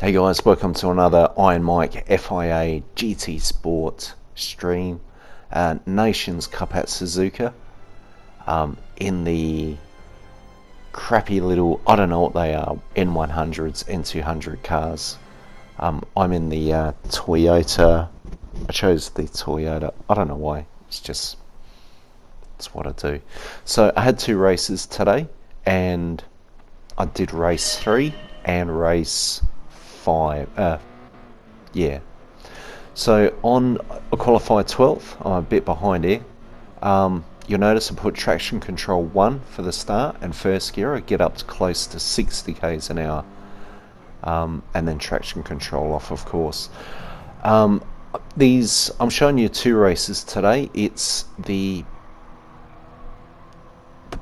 Hey guys, welcome to another Iron Mike FIA GT Sport stream. Nations Cup at Suzuka. In the crappy little, I don't know what they are, N100s, N200 cars. I'm in the Toyota. I chose the Toyota. I don't know why. It's what I do. So I had 2 races today, and I did race 3 and race 5. Yeah. So I qualified 12th. I'm a bit behind here. You'll notice I put traction control 1 for the start and first gear. I get up to close to 60 k's an hour. And then traction control off, of course. I'm showing you 2 races today. It's the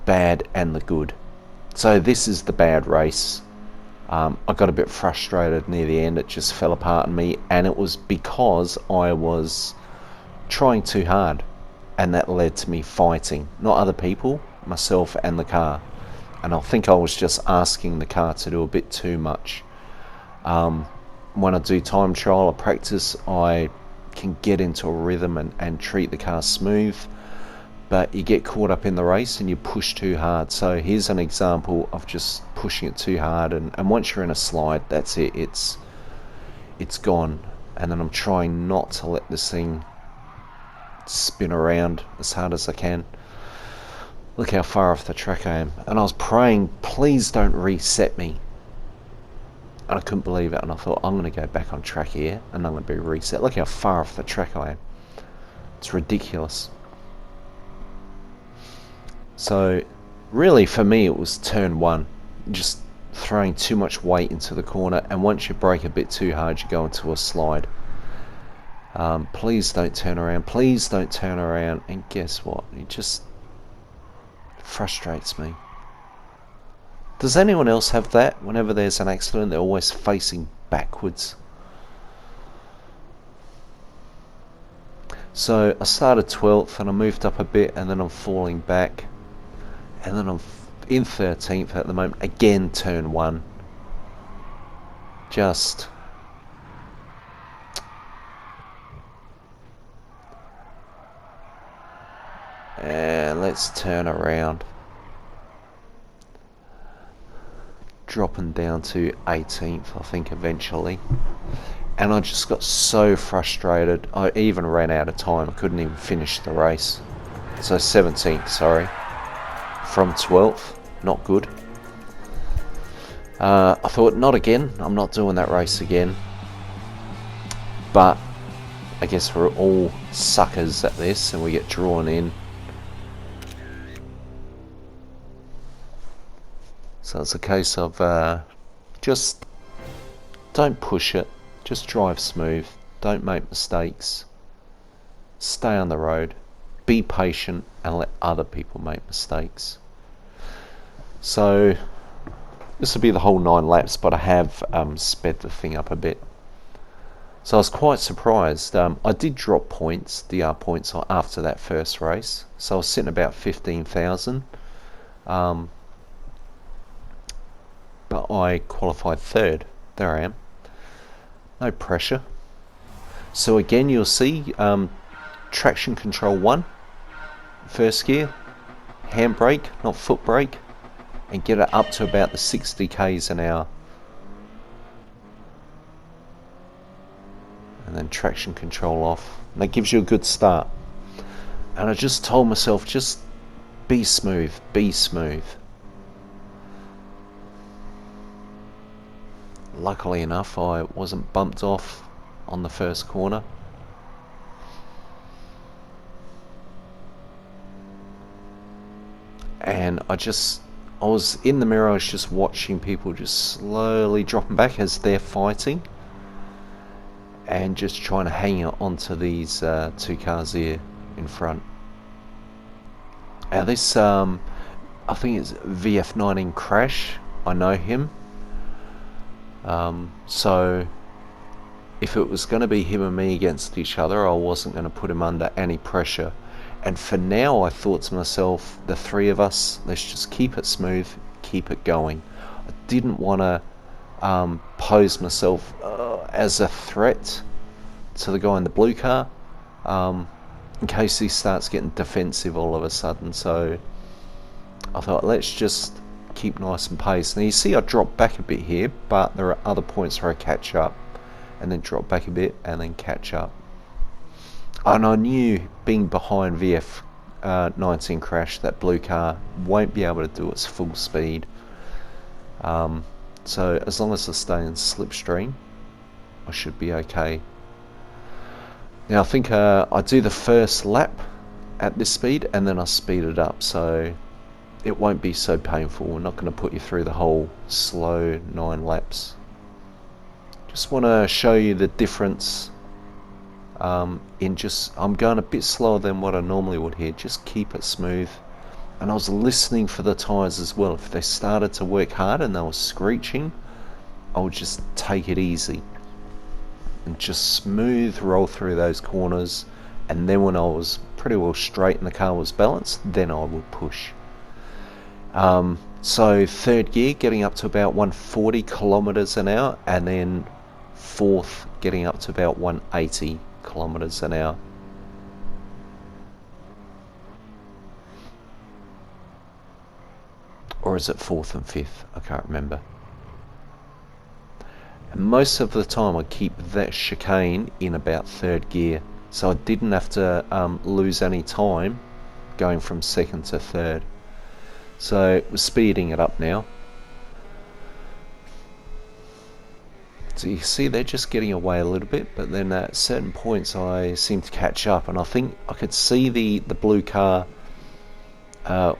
bad and the good. So this is the bad race. I got a bit frustrated near the end. It just fell apart on me, and it was because I was trying too hard, and that led to me fighting, not other people, myself and the car. And I think I was just asking the car to do a bit too much. When I do time trial or practice, I can get into a rhythm and treat the car smooth, but you get caught up in the race and you push too hard. So here's an example of just pushing it too hard, and once you're in a slide, that's it, it's gone. And then I'm trying not to let this thing spin around as hard as I can. Look how far off the track I am, and I was praying, please don't reset me, and I couldn't believe it. And I thought, I'm going to go back on track here and I'm going to be reset. Look how far off the track I am. It's ridiculous. So really for me it was turn 1, just throwing too much weight into the corner, and once you brake a bit too hard you go into a slide. Please don't turn around, please don't turn around. And guess what, it just frustrates me. Does anyone else have that? Whenever there's an accident, they're always facing backwards. So I started 12th and I moved up a bit, and then I'm falling back, and then I'm in 13th at the moment. Again, turn 1. Just and let's turn around. Dropping down to 18th, I think, eventually. And I just got so frustrated, I even ran out of time. I couldn't even finish the race. So 17th, sorry, from 12th. Not good. I thought, not again, I'm not doing that race again. But I guess we're all suckers at this, and we get drawn in. So it's a case of just don't push it, just drive smooth, don't make mistakes, stay on the road, be patient, and let other people make mistakes. So this will be the whole 9 laps, but I have sped the thing up a bit. So I was quite surprised. I did drop points, DR points, after that first race. So I was sitting about 15,000. But I qualified 3rd. There I am. No pressure. So again, you'll see traction control 1, first gear, handbrake, not foot brake, and get it up to about the 60 k's an hour. And then traction control off. And that gives you a good start. And I just told myself, just be smooth, be smooth. Luckily enough, I wasn't bumped off on the first corner. And I was in the mirror, I was just watching people just slowly dropping back as they're fighting, and just trying to hang onto these 2 cars here in front. Now this, I think it's VF19 Crash, I know him. So if it was going to be him and me against each other, I wasn't going to put him under any pressure. And for now, I thought to myself, the 3 of us, let's just keep it smooth, keep it going. I didn't want to pose myself as a threat to the guy in the blue car, in case he starts getting defensive all of a sudden. So I thought, let's just keep nice and paced. Now you see I dropped back a bit here, but there are other points where I catch up and then drop back a bit and then catch up. And I knew, being behind VF19 Crash, that blue car won't be able to do its full speed. So as long as I stay in slipstream, I should be okay. Now I think I do the first lap at this speed and then I speed it up, so it won't be so painful. We're not going to put you through the whole slow 9 laps. Just want to show you the difference in just, I'm going a bit slower than what I normally would here. Just keep it smooth. And I was listening for the tyres as well. If they started to work hard and they were screeching, I would just take it easy and just smooth roll through those corners. And then when I was pretty well straight and the car was balanced, then I would push. So third gear getting up to about 140 kilometers an hour, and then fourth getting up to about 180 kilometers an hour. Or is it fourth and fifth? I can't remember. And most of the time I keep that chicane in about third gear, so I didn't have to lose any time going from second to third. So we're speeding it up now. So you see they're just getting away a little bit, but then at certain points I seem to catch up, and I think I could see the blue car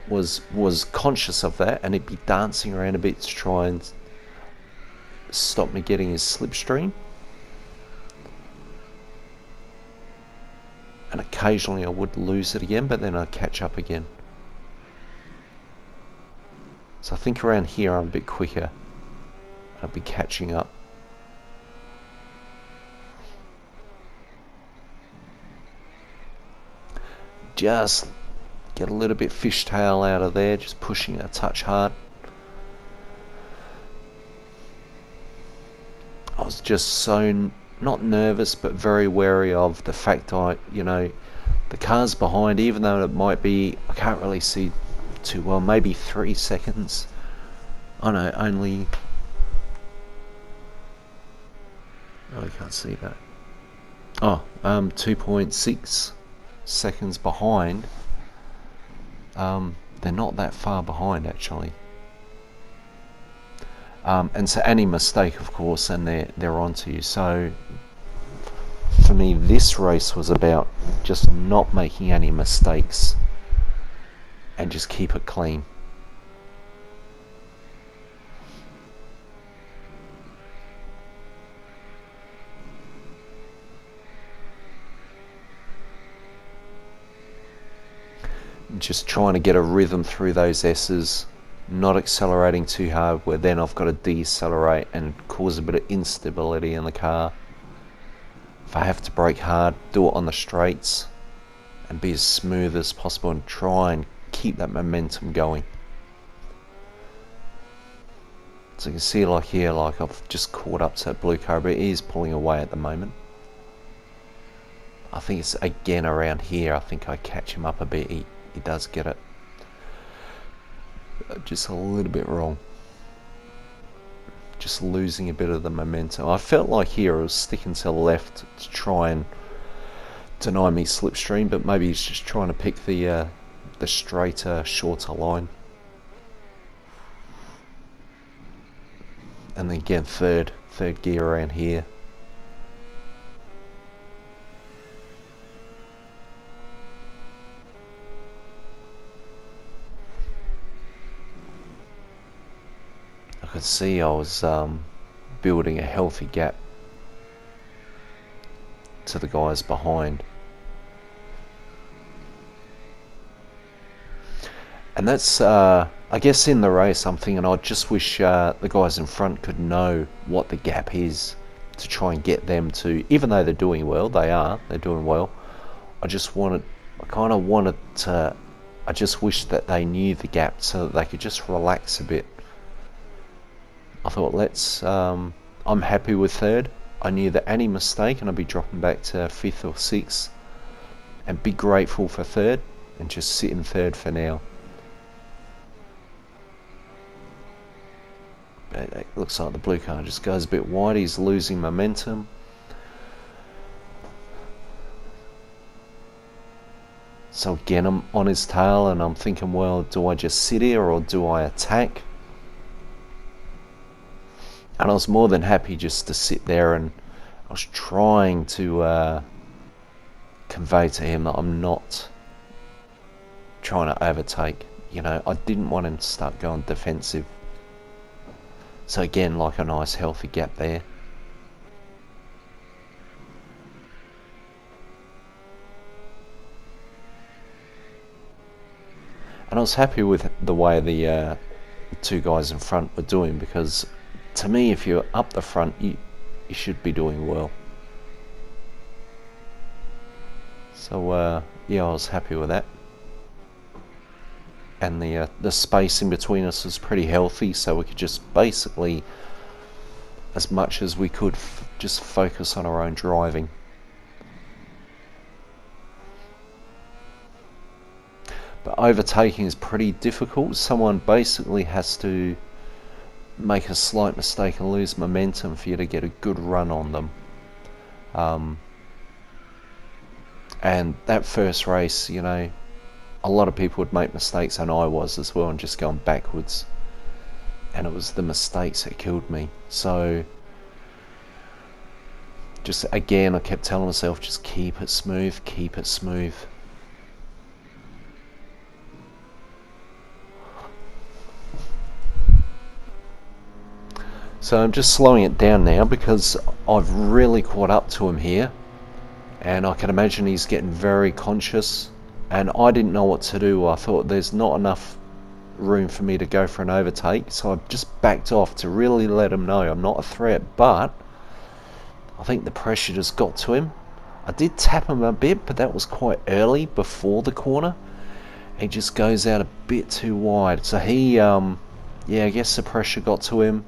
was conscious of that, and it'd be dancing around a bit to try and stop me getting his slipstream. And occasionally I would lose it again, but then I'd catch up again. So I think around here I'm a bit quicker. I'll be catching up. Just get a little bit fishtail out of there, just pushing it a touch hard. I was just so not nervous, but very wary of the fact the car's behind, even though it might be, I can't really see too well, maybe 3 seconds. Oh no, only, oh, I can't see that. Oh, 2.6 seconds behind. They're not that far behind actually. And so any mistake, of course, and they're onto you. So for me, this race was about just not making any mistakes and just keep it clean. Just trying to get a rhythm through those S's, not accelerating too hard where then I've got to decelerate and cause a bit of instability in the car. If I have to brake hard, do it on the straights and be as smooth as possible and try and keep that momentum going. So you can see like here, like I've just caught up to that blue car, but it is pulling away at the moment. I think it's again around here, I think I catch him up a bit. He does get it. Just a little bit wrong. Just losing a bit of the momentum. I felt like here I was sticking to the left to try and deny me slipstream, but maybe he's just trying to pick the straighter, shorter line. And then again, third gear around here. I could see I was building a healthy gap to the guys behind. And that's, I guess in the race I'm thinking I just wish the guys in front could know what the gap is to try and get them to, even though they're doing well, they're doing well. I just wish that they knew the gap so that they could just relax a bit. I thought, I'm happy with third. I knew that any mistake and I'd be dropping back to fifth or sixth, and be grateful for third and just sit in third for now. It looks like the blue car just goes a bit wide. He's losing momentum. So again, I'm on his tail and I'm thinking, well, do I just sit here or do I attack? And I was more than happy just to sit there, and I was trying to convey to him that I'm not trying to overtake. You know, I didn't want him to start going defensive. So again, like a nice healthy gap there. And I was happy with the way the two guys in front were doing, because to me, if you're up the front, you should be doing well. So yeah, I was happy with that. And the space in between us was pretty healthy, so we could just basically, as much as we could, just focus on our own driving. But overtaking is pretty difficult. Someone basically has to make a slight mistake and lose momentum for you to get a good run on them. And that first race, you know, a lot of people would make mistakes, and I was as well, and just going backwards. And it was the mistakes that killed me. So just again, I kept telling myself, just keep it smooth, keep it smooth. So I'm just slowing it down now because I've really caught up to him here, and I can imagine he's getting very conscious, and I didn't know what to do. I thought there's not enough room for me to go for an overtake, so I just backed off to really let him know I'm not a threat. But I think the pressure just got to him. I did tap him a bit, but that was quite early before the corner. He just goes out a bit too wide, so he yeah, I guess the pressure got to him,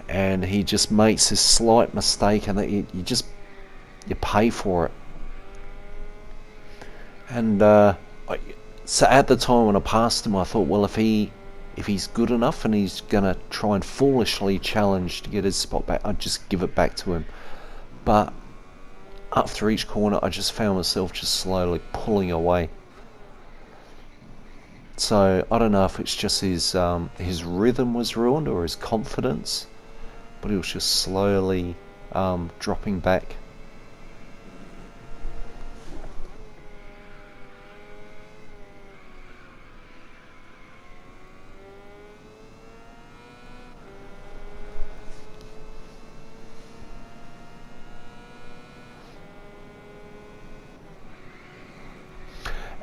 and he just makes this slight mistake, and you pay for it. And so at the time when I passed him, I thought, well, if he's good enough and he's gonna try and foolishly challenge to get his spot back, I'd just give it back to him. But after each corner, I just found myself just slowly pulling away. So I don't know if it's just his rhythm was ruined or his confidence, but he was just slowly dropping back.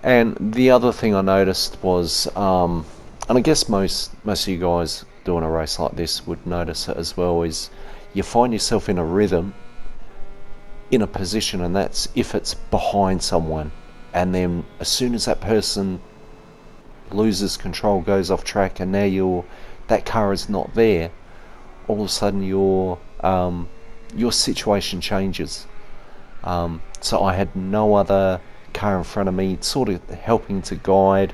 And the other thing I noticed was, and I guess most of you guys doing a race like this would notice it as well, is you find yourself in a rhythm, in a position, and that's if it's behind someone, and then as soon as that person loses control, goes off track, and now that car is not there, all of a sudden your situation changes. So I had no other car in front of me sort of helping to guide,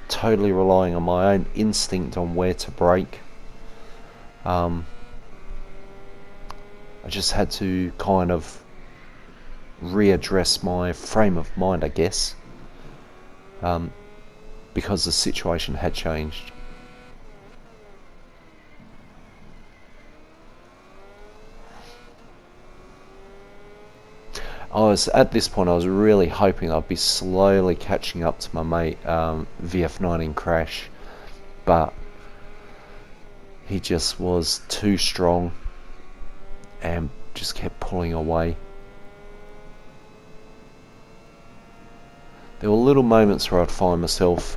totally relying on my own instinct on where to brake. I just had to kind of readdress my frame of mind, I guess, because the situation had changed. At this point, I was really hoping I'd be slowly catching up to my mate VF19 Crash, but he just was too strong and just kept pulling away. There were little moments where I'd find myself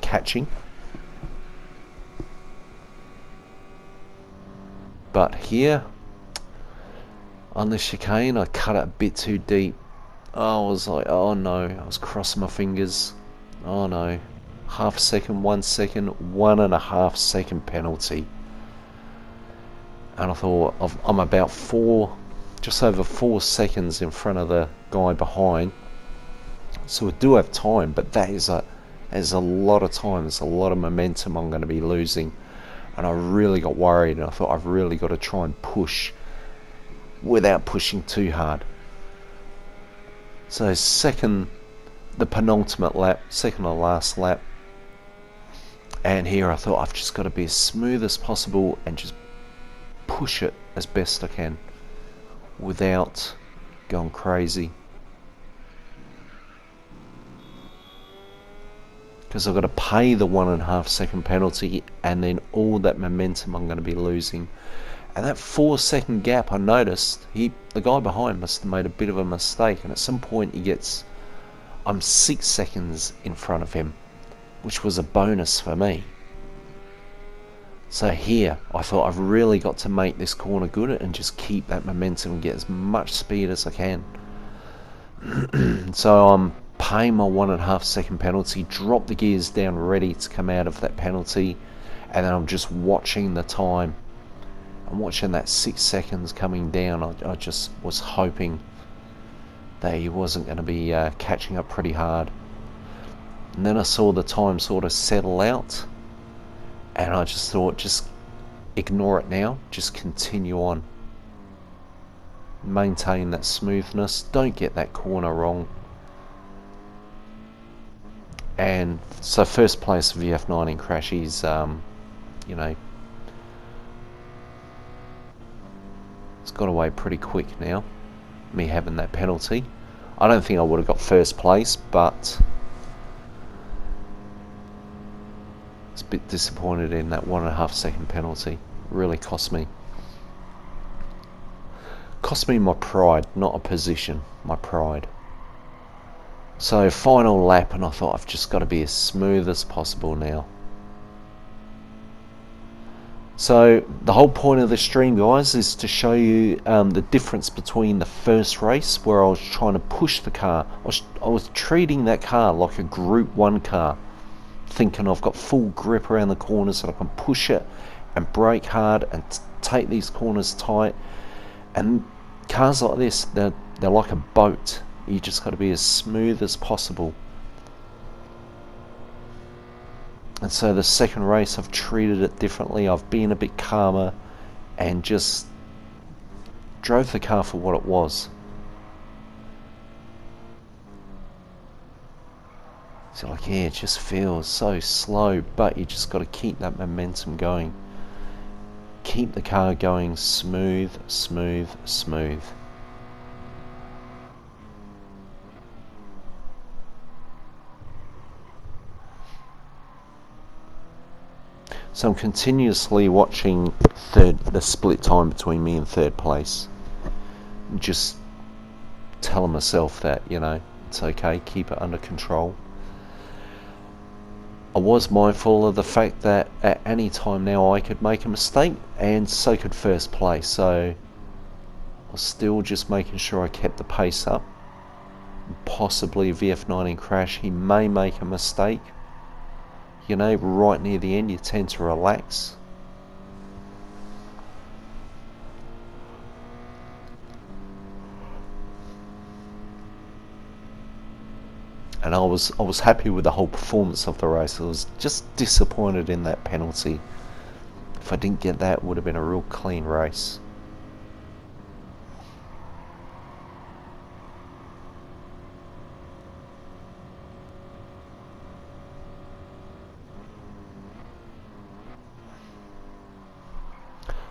catching, but here on the chicane, I cut it a bit too deep. I was like, oh no, I was crossing my fingers. Oh no, half a second, 1 second, 1.5 second penalty. and I thought I'm about just over 4 seconds in front of the guy behind, so I do have time, but that is a lot of time. There's a lot of momentum I'm going to be losing, and I really got worried, and I thought I've really got to try and push without pushing too hard. So the penultimate lap, second to last lap, and here I thought I've just got to be as smooth as possible and just push it as best I can without going crazy, because I've got to pay the 1.5 second penalty, and then all that momentum I'm going to be losing. And that 4 second gap, I noticed the guy behind must have made a bit of a mistake, and at some point I'm 6 seconds in front of him, which was a bonus for me. So here I thought I've really got to make this corner good and just keep that momentum and get as much speed as I can. So I'm paying my 1.5 second penalty, drop the gears down ready to come out of that penalty, and then I'm just watching the time. I'm watching that 6 seconds coming down. I just was hoping that he wasn't going to be catching up pretty hard. And then I saw the time sort of settle out, and I just thought, just ignore it now, just continue on. Maintain that smoothness, don't get that corner wrong. And so first place VF19 crash is, you know, it's got away pretty quick now, me having that penalty. I don't think I would have got first place, but I was a bit disappointed in that 1.5 second penalty. Really cost me my pride, not a position, my pride. So final lap, and I thought I've just got to be as smooth as possible now. So the whole point of the stream, guys, is to show you the difference between the first race, where I was trying to push the car. I was treating that car like a Group 1 car, thinking I've got full grip around the corners and I can push it and brake hard and take these corners tight. And cars like this, they're like a boat. You just got to be as smooth as possible. And so the second race, I've treated it differently. I've been a bit calmer and just drove the car for what it was. So like, yeah, it just feels so slow, but you just got to keep that momentum going. Keep the car going smooth, smooth, smooth. So I'm continuously watching the split time between me and third place. Just telling myself that, you know, it's okay, keep it under control. I was mindful of the fact that at any time now I could make a mistake, and so could first place. So I was still just making sure I kept the pace up. Possibly a VF19 crash, he may make a mistake. You know, right near the end you tend to relax. And I was happy with the whole performance of the race. I was just disappointed in that penalty. If I didn't get that, it would have been a real clean race.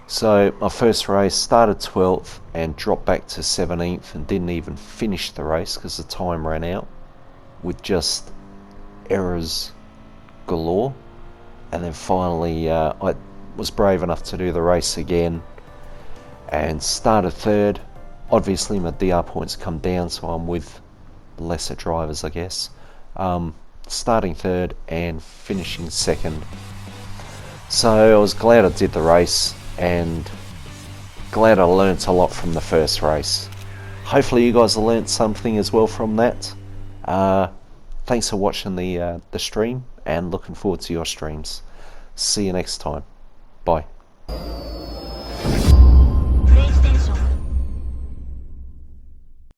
So my first race started 12th and dropped back to 17th and didn't even finish the race because the time ran out, with just errors galore. And then finally I was brave enough to do the race again and started third. Obviously my DR points come down, so I'm with lesser drivers, I guess. Starting third and finishing second. So I was glad I did the race, and glad I learnt a lot from the first race. Hopefully you guys have learnt something as well from that. Thanks for watching the stream, and looking forward to your streams. See you next time. Bye.